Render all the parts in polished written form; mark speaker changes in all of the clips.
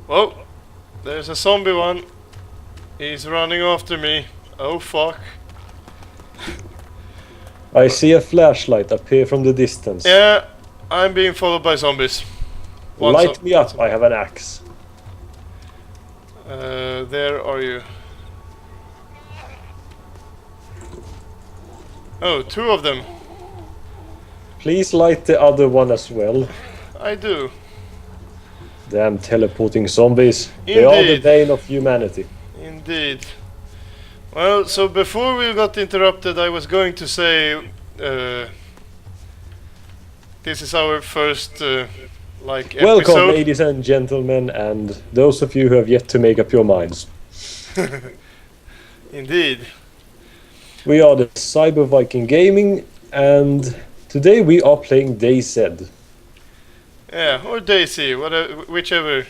Speaker 1: Whoa! There's a zombie one. He's running after me. Oh fuck.
Speaker 2: I see a flashlight appear from the distance.
Speaker 1: Yeah, I'm being followed by zombies.
Speaker 2: Light me up, I have an axe.
Speaker 1: There are you. Oh, two of them.
Speaker 2: Please light the other one as well.
Speaker 1: I do.
Speaker 2: Damn teleporting zombies.
Speaker 1: Indeed.
Speaker 2: They are the bane of humanity.
Speaker 1: Indeed. Well, so before we got interrupted, I was going to say this is our first
Speaker 2: Welcome,
Speaker 1: episode.
Speaker 2: ladies and gentlemen, and those of you who have yet to make up your minds.
Speaker 1: Indeed.
Speaker 2: We are the Cyber Viking Gaming, and today we are playing DayZ.
Speaker 1: Yeah, or Daisy, whichever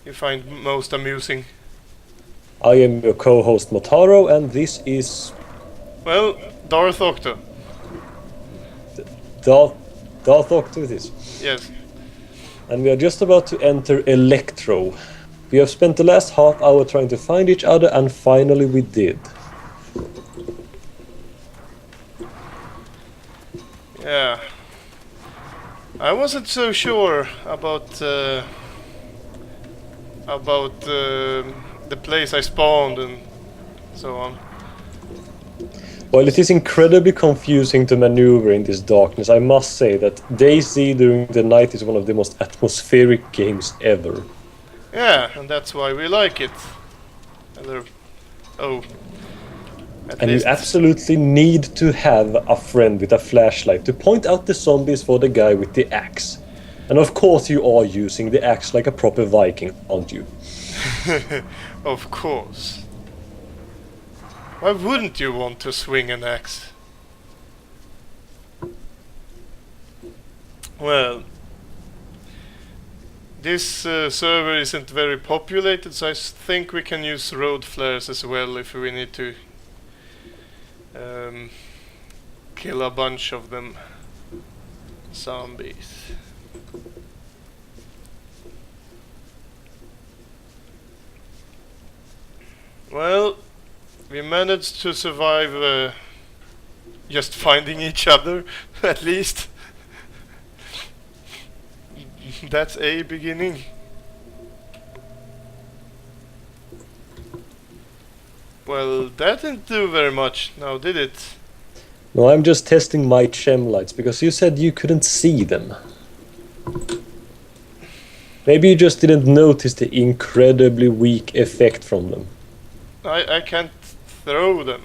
Speaker 1: you find most amusing.
Speaker 2: I am your co-host Motaro, and this is
Speaker 1: Well, Darth Octo.
Speaker 2: Darth Octus.
Speaker 1: Yes.
Speaker 2: And we are just about to enter Electro. We have spent the last half hour trying to find each other, and finally we did.
Speaker 1: Yeah. I wasn't so sure about the place I spawned and so on.
Speaker 2: While it is incredibly confusing to maneuver in this darkness, I must say that DayZ during the night is one of the most atmospheric games ever.
Speaker 1: Yeah, and that's why we like it.
Speaker 2: And you absolutely need to have a friend with a flashlight to point out the zombies for the guy with the axe. And of course you are using the axe like a proper Viking, aren't you?
Speaker 1: Of course. Why wouldn't you want to swing an axe? Well, this server isn't very populated, so I think we can use road flares as well if we need to kill a bunch of them zombies. Well, we managed to survive just finding each other, at least. That's a beginning. Well, that didn't do very much now, did it?
Speaker 2: No, I'm just testing my chem lights because you said you couldn't see them. Maybe you just didn't notice the incredibly weak effect from them.
Speaker 1: I can't throw them.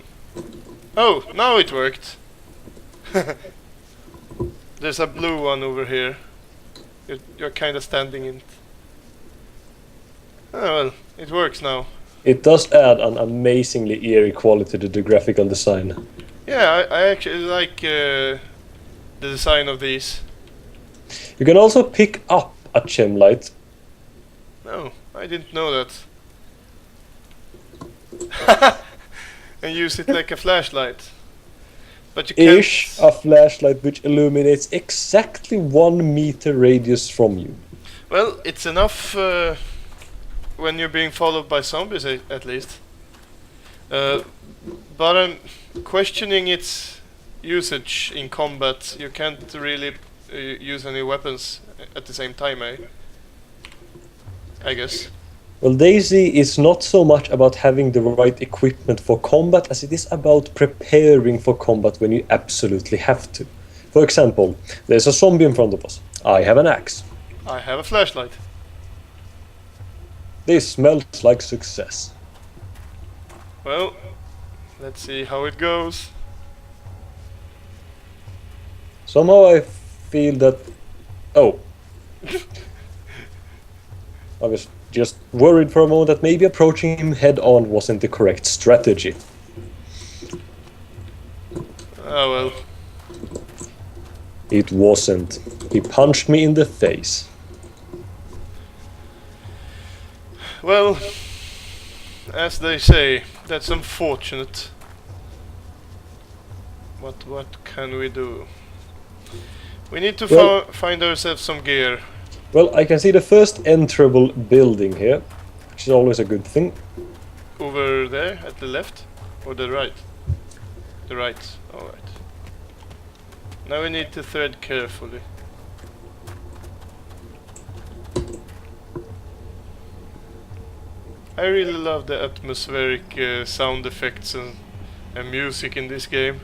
Speaker 1: Oh, now it worked. There's a blue one over here. You're kind of standing in it. Oh well, it works now.
Speaker 2: It does add an amazingly eerie quality to the graphical design.
Speaker 1: Yeah, I actually like the design of these.
Speaker 2: You can also pick up a chem light.
Speaker 1: No, I didn't know that. And use it like a flashlight. But you can't...
Speaker 2: Ish, a flashlight which illuminates exactly 1 meter radius from you.
Speaker 1: Well, it's enough when you're being followed by zombies, at least. But I'm questioning its usage in combat. You can't really use any weapons at the same time, eh? I guess.
Speaker 2: Well, DayZ is not so much about having the right equipment for combat as it is about preparing for combat when you absolutely have to. For example, there's a zombie in front of us. I have an axe.
Speaker 1: I have a flashlight.
Speaker 2: This smells like success.
Speaker 1: Well, let's see how it goes.
Speaker 2: Somehow I feel that... Oh. I was just worried for a moment that maybe approaching him head-on wasn't the correct strategy.
Speaker 1: Oh well.
Speaker 2: It wasn't. He punched me in the face.
Speaker 1: Well, as they say, that's unfortunate. What can we do? We need to find ourselves some gear.
Speaker 2: Well, I can see the first enterable building here, which is always a good thing.
Speaker 1: Over there, at the left? Or the right? The right, alright. Now we need to thread carefully. I really love the atmospheric sound effects and music in this game.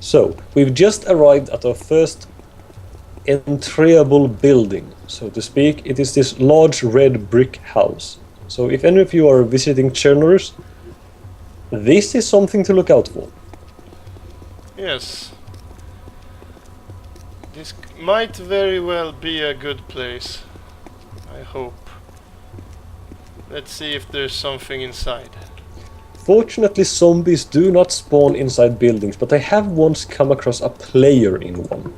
Speaker 2: So, we've just arrived at our first enterable building, so to speak. It is this large red brick house. So if any of you are visiting Chernobyl, this is something to look out for.
Speaker 1: Yes. This might very well be a good place. I hope. Let's see if there's something inside.
Speaker 2: Fortunately, zombies do not spawn inside buildings, but I have once come across a player in one.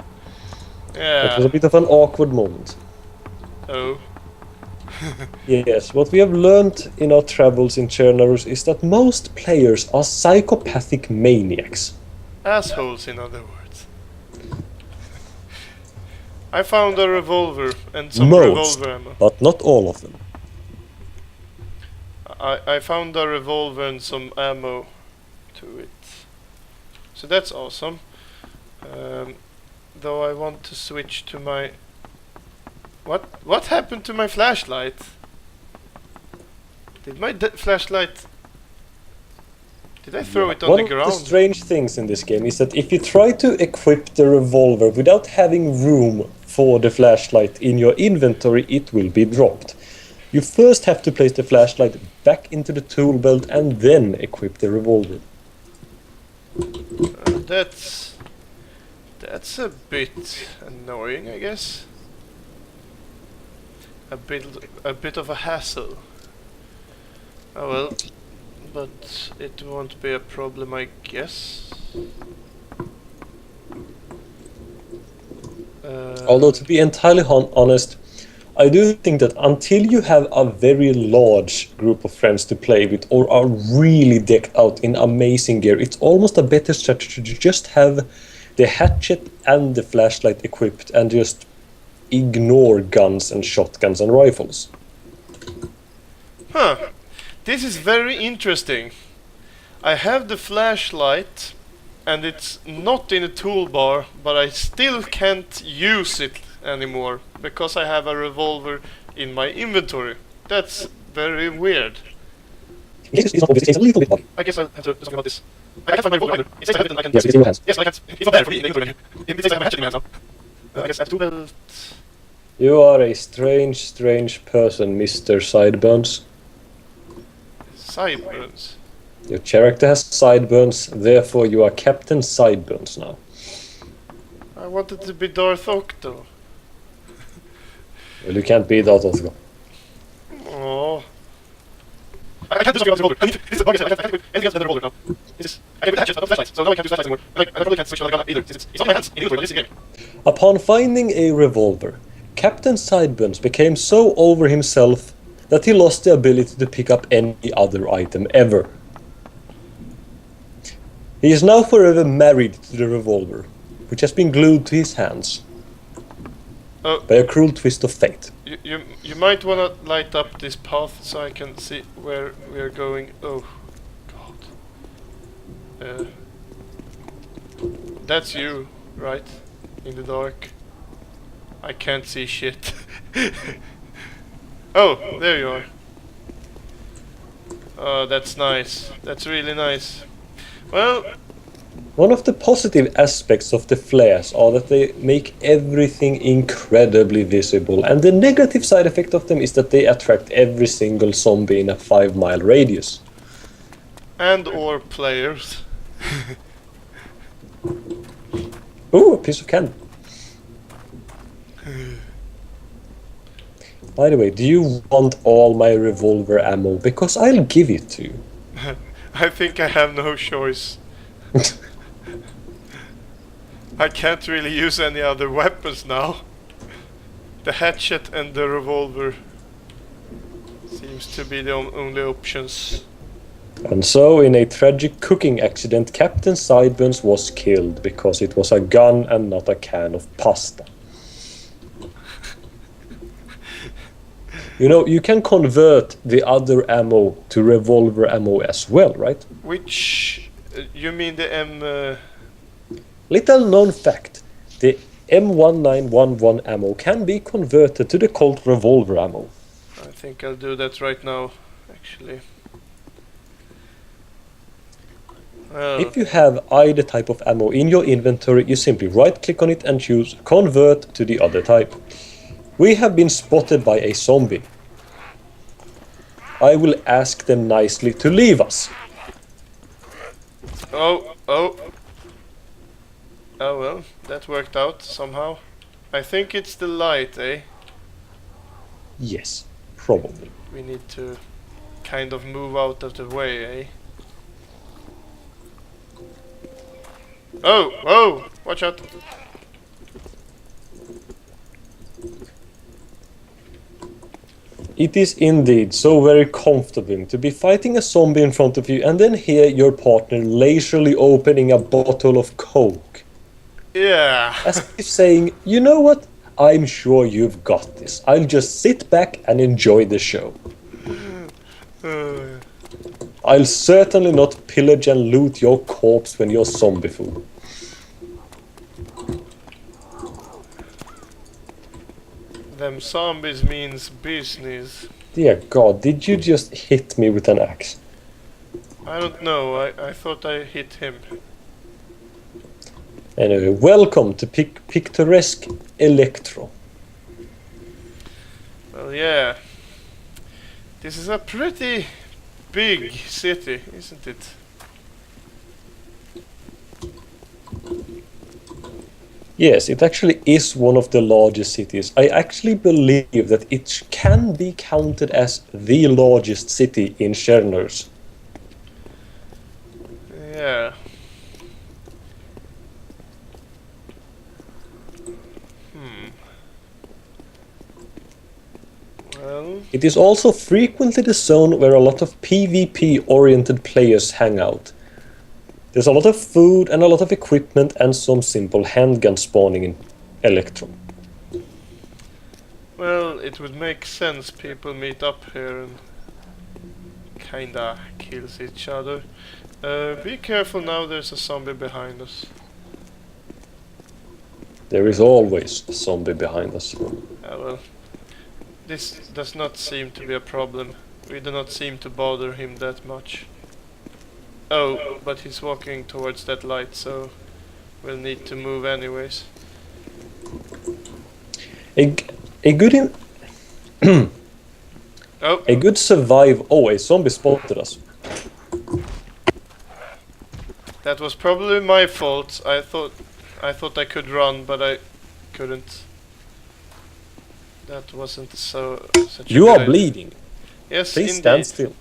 Speaker 2: That was a
Speaker 1: Yeah.
Speaker 2: bit of an awkward moment.
Speaker 1: Oh.
Speaker 2: Yes, what we have learned in our travels in Chernobyl is that most players are psychopathic maniacs.
Speaker 1: Assholes, in other words. I found a revolver and some
Speaker 2: Most,
Speaker 1: revolver ammo.
Speaker 2: but not all of them.
Speaker 1: I found a revolver and some ammo to it. So that's awesome. Though I want to switch to my... What happened to my flashlight? Did my flashlight... Did I throw it on
Speaker 2: One
Speaker 1: the
Speaker 2: of the
Speaker 1: ground?
Speaker 2: strange things in this game is that if you try to equip the revolver without having room for the flashlight in your inventory, it will be dropped. You first have to place the flashlight back into the tool belt and then equip the revolver.
Speaker 1: That's a bit annoying, I guess. A bit of a hassle. Oh well, but it won't be a problem, I guess.
Speaker 2: Although, to be entirely honest, I do think that until you have a very large group of friends to play with or are really decked out in amazing gear, it's almost a better strategy to just have the hatchet and the flashlight equipped and just ignore guns and shotguns and rifles.
Speaker 1: Huh. This is very interesting. I have the flashlight and it's not in the toolbar, but I still can't use it anymore because I have a revolver in my inventory. That's very weird.
Speaker 2: It's a little bit buggy.
Speaker 1: I guess I'll have to do something about this. I can't find my revolver either. It says I have it and I can...
Speaker 2: Yes, it's in your hands.
Speaker 1: Yes, I can't. It's not there for me in the inventory. It says I have a hatchet in my hands now. I guess I have two belt...
Speaker 2: You are a strange person, Mr. Sideburns.
Speaker 1: Sideburns.
Speaker 2: Your character has sideburns, therefore you are Captain Sideburns now.
Speaker 1: I wanted to be Darth Octo.
Speaker 2: Well, you can't be that also.
Speaker 1: Oh. I can't do something about the revolver. I mean, this is a bug. I can't do anything else than the revolver now. I can do hatchets, but no flashlights, so now I can't use flashlights anymore. I probably can't switch another gun either, since it's not in my hands in inventory, but this is a game.
Speaker 2: Upon finding a revolver, Captain Sideburns became so over himself that he lost the ability to pick up any other item ever. He is now forever married to the revolver, which has been glued to his hands by a cruel twist of fate.
Speaker 1: You might want to light up this path so I can see where we are going. Oh, God. That's you, right? In the dark. I can't see shit. Oh, there you are. Oh, that's nice. That's really nice. Well,
Speaker 2: One of the positive aspects of the flares are that they make everything incredibly visible, and the negative side effect of them is that they attract every single zombie in a 5-mile radius.
Speaker 1: and or players.
Speaker 2: Ooh, a piece of candy. By the way, do you want all my revolver ammo? Because I'll give it to you.
Speaker 1: I think I have no choice. I can't really use any other weapons now. The hatchet and the revolver seems to be the only options.
Speaker 2: And so, in a tragic cooking accident, Captain Sideburns was killed because it was a gun and not a can of pasta. You know, you can convert the other ammo to revolver ammo as well, right?
Speaker 1: Which... you mean the M...
Speaker 2: Little known fact, the M1911 ammo can be converted to the Colt revolver ammo.
Speaker 1: I think I'll do that right now, actually. Well,
Speaker 2: If you have either type of ammo in your inventory, you simply right-click on it and choose Convert to the other type. We have been spotted by a zombie. I will ask them nicely to leave us.
Speaker 1: Oh well, that worked out somehow. I think it's the light, eh?
Speaker 2: Yes, probably.
Speaker 1: We need to kind of move out of the way, eh? Oh! Watch out!
Speaker 2: It is indeed so very comforting to be fighting a zombie in front of you and then hear your partner leisurely opening a bottle of Coke.
Speaker 1: Yeah!
Speaker 2: As if saying, you know what? I'm sure you've got this. I'll just sit back and enjoy the show. I'll certainly not pillage and loot your corpse when you're zombie food.
Speaker 1: Them zombies means business.
Speaker 2: Dear God, did you just hit me with an axe?
Speaker 1: I don't know, I thought I hit him.
Speaker 2: Anyway, welcome to Picturesque Electro.
Speaker 1: Well, yeah. This is a pretty big city, isn't it?
Speaker 2: Yes, it actually is one of the largest cities. I actually believe that it can be counted as the largest city in Chernihiv.
Speaker 1: Yeah. Well...
Speaker 2: It is also frequently the zone where a lot of PvP-oriented players hang out. There's a lot of food and a lot of equipment and some simple handgun spawning in Electron.
Speaker 1: Well, it would make sense people meet up here and kinda kills each other. Be careful now, there's a zombie behind us.
Speaker 2: There is always a zombie behind us.
Speaker 1: Well, this does not seem to be a problem. We do not seem to bother him that much. Oh, but he's walking towards that light, so we'll need to move anyways.
Speaker 2: A good
Speaker 1: Oh,
Speaker 2: a good survive. Oh, a zombie spotted us.
Speaker 1: that was probably my fault. I thought I could run, but I couldn't. That wasn't such a
Speaker 2: You
Speaker 1: good
Speaker 2: are
Speaker 1: idea.
Speaker 2: bleeding.
Speaker 1: Yes,
Speaker 2: Please
Speaker 1: indeed.
Speaker 2: stand still.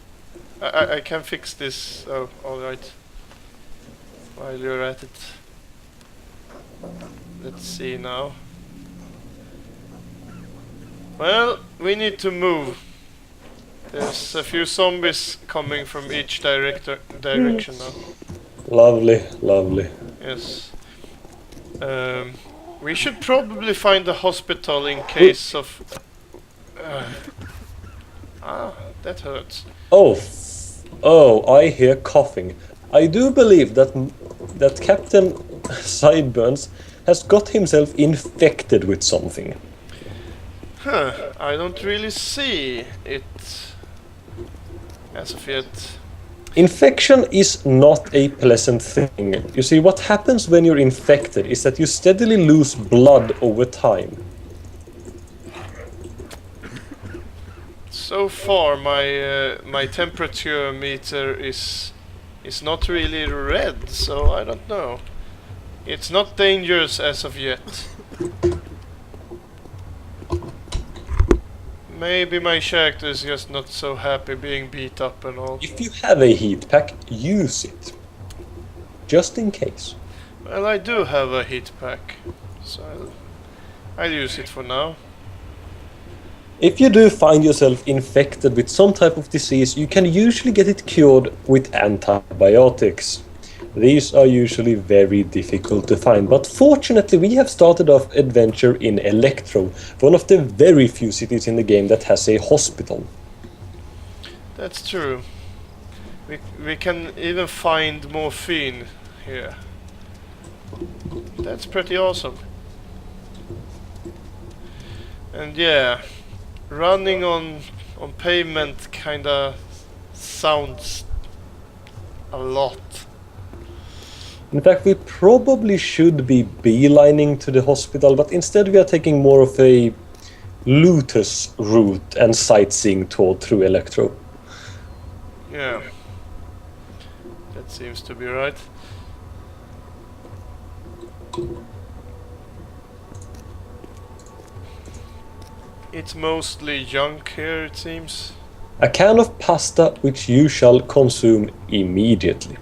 Speaker 1: I can fix this. Oh, alright. While you're at it. Let's see now. Well, we need to move. There's a few zombies coming from each direction now.
Speaker 2: Lovely, lovely.
Speaker 1: Yes. We should probably find a hospital in case of... that hurts.
Speaker 2: Oh, I hear coughing. I do believe that Captain Sideburns has got himself infected with something.
Speaker 1: Huh, I don't really see it as of yet.
Speaker 2: Infection is not a pleasant thing. You see, what happens when you're infected is that you steadily lose blood over time.
Speaker 1: So far, my temperature meter is not really red, so I don't know. It's not dangerous as of yet. Maybe my character is just not so happy being beat up and all.
Speaker 2: If you have a heat pack, use it. Just in case.
Speaker 1: Well, I do have a heat pack, so I'll use it for now.
Speaker 2: If you do find yourself infected with some type of disease, you can usually get it cured with antibiotics. These are usually very difficult to find, but fortunately we have started off adventure in Electro, one of the very few cities in the game that has a hospital.
Speaker 1: That's true. We can even find morphine here. That's pretty awesome. And yeah, running on pavement kinda sounds a lot.
Speaker 2: In fact, we probably should be beelining to the hospital, but instead we are taking more of a Lotus route and sightseeing tour through Electro.
Speaker 1: Yeah. That seems to be right. It's mostly junk here, it seems.
Speaker 2: A can of pasta which you shall consume immediately.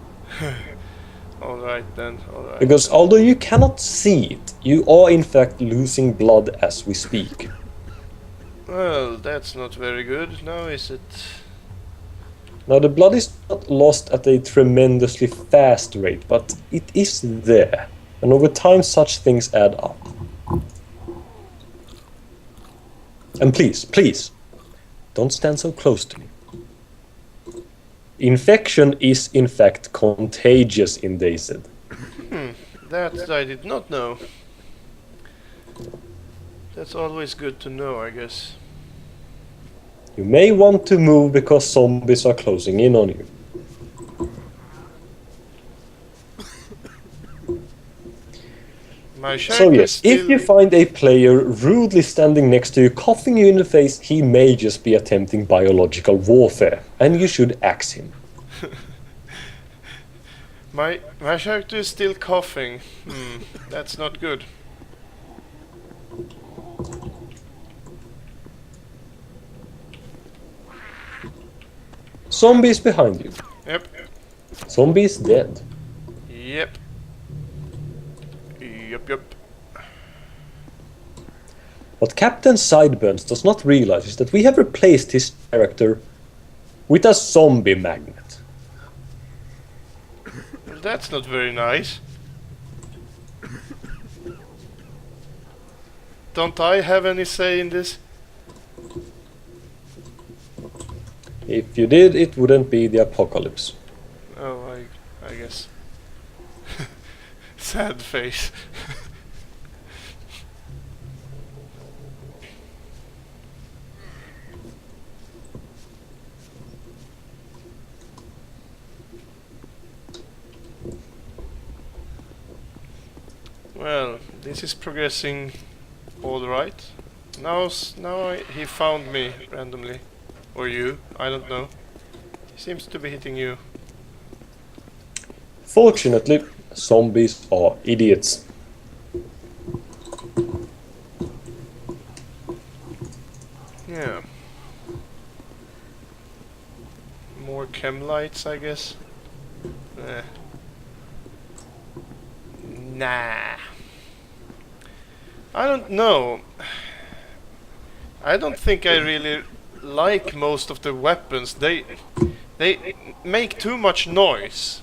Speaker 1: Alright then, alright.
Speaker 2: Because although you cannot see it, you are in fact losing blood as we speak.
Speaker 1: Well, that's not very good, now is it?
Speaker 2: Now the blood is not lost at a tremendously fast rate, but it is there. And over time such things add up. And please, don't stand so close to me. Infection is in fact contagious in DayZ.
Speaker 1: That I did not know. That's always good to know, I guess.
Speaker 2: You may want to move because zombies are closing in on you.
Speaker 1: My shack
Speaker 2: So
Speaker 1: is
Speaker 2: yes,
Speaker 1: still...
Speaker 2: if you find a player rudely standing next to you, coughing you in the face, he may just be attempting biological warfare, and you should axe him.
Speaker 1: My character is still coughing. That's not good.
Speaker 2: Zombies behind you.
Speaker 1: Yep.
Speaker 2: Zombies dead.
Speaker 1: Yep. Yep.
Speaker 2: What Captain Sideburns does not realize is that we have replaced his character with a zombie magnet.
Speaker 1: Well, that's not very nice. Don't I have any say in this?
Speaker 2: If you did, it wouldn't be the apocalypse.
Speaker 1: Oh, I guess. Sad face. Well, this is progressing all right. Now he found me randomly. Or you, I don't know. He seems to be hitting you.
Speaker 2: Fortunately, zombies are idiots.
Speaker 1: Yeah. More chem lights, I guess. Nah. I don't know. I don't think I really like most of the weapons. They make too much noise.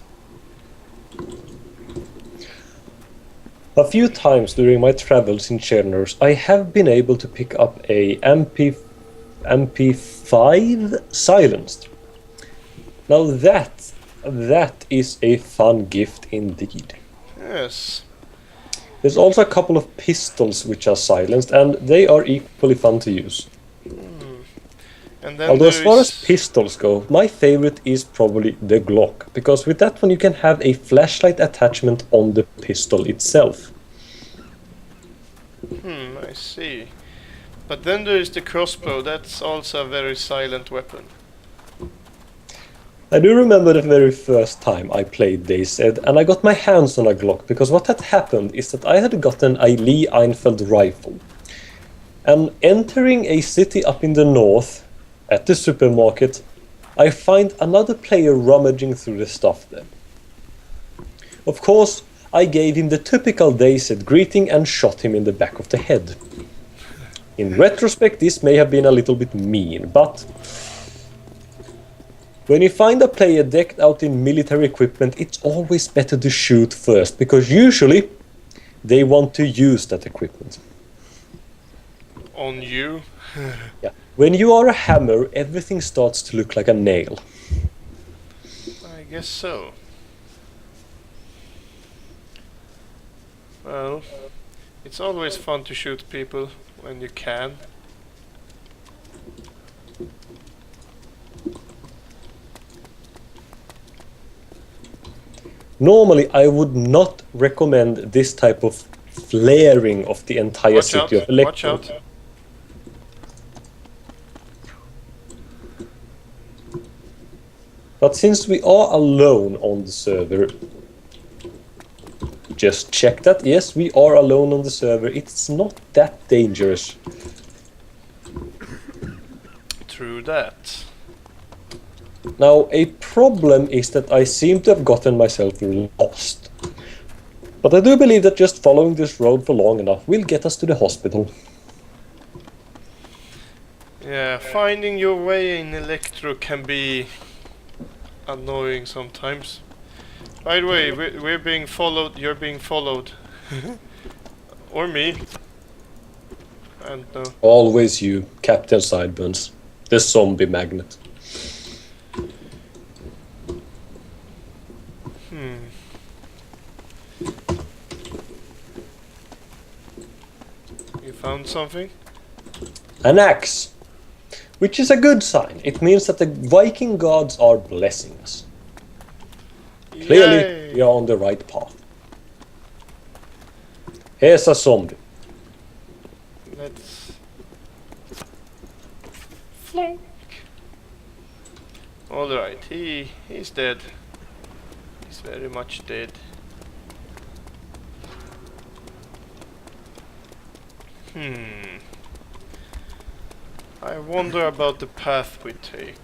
Speaker 2: A few times during my travels in Cherners, I have been able to pick up a MP5 silenced. Now that is a fun gift indeed.
Speaker 1: Yes.
Speaker 2: There's also a couple of pistols which are silenced, and they are equally fun to use.
Speaker 1: And then
Speaker 2: Although as far as pistols go, my favorite is probably the Glock, because with that one you can have a flashlight attachment on the pistol itself.
Speaker 1: I see. But then there is the crossbow. That's also a very silent weapon.
Speaker 2: I do remember the very first time I played DayZ, and I got my hands on a Glock, because what had happened is that I had gotten a Lee Einfeld rifle. And entering a city up in the north, at the supermarket, I find another player rummaging through the stuff there. Of course, I gave him the typical DayZ greeting and shot him in the back of the head. In retrospect, this may have been a little bit mean, but when you find a player decked out in military equipment, it's always better to shoot first, because usually they want to use that equipment.
Speaker 1: On you?
Speaker 2: Yeah. When you are a hammer, everything starts to look like a nail.
Speaker 1: I guess so. Well, it's always fun to shoot people when you can.
Speaker 2: Normally, I would not recommend this type of flaring of the entire
Speaker 1: Watch
Speaker 2: city
Speaker 1: out,
Speaker 2: of Electro.
Speaker 1: watch out.
Speaker 2: But since we are alone on the server, just check that. Yes, we are alone on the server. It's not that dangerous.
Speaker 1: True that.
Speaker 2: Now, a problem is that I seem to have gotten myself lost. But I do believe that just following this road for long enough will get us to the hospital.
Speaker 1: Yeah, finding your way in Electro can be annoying sometimes. By the way, we're being followed, you're being followed. Or me. And no.
Speaker 2: Always you, Captain Sideburns, the zombie magnet.
Speaker 1: You found something?
Speaker 2: An axe, which is a good sign. It means that the Viking gods are blessing us. Clearly,
Speaker 1: Yay.
Speaker 2: we are on the right path. Here's a zombie.
Speaker 1: Let's flunk. Alright, he's dead. He's very much dead. I wonder about the path we take.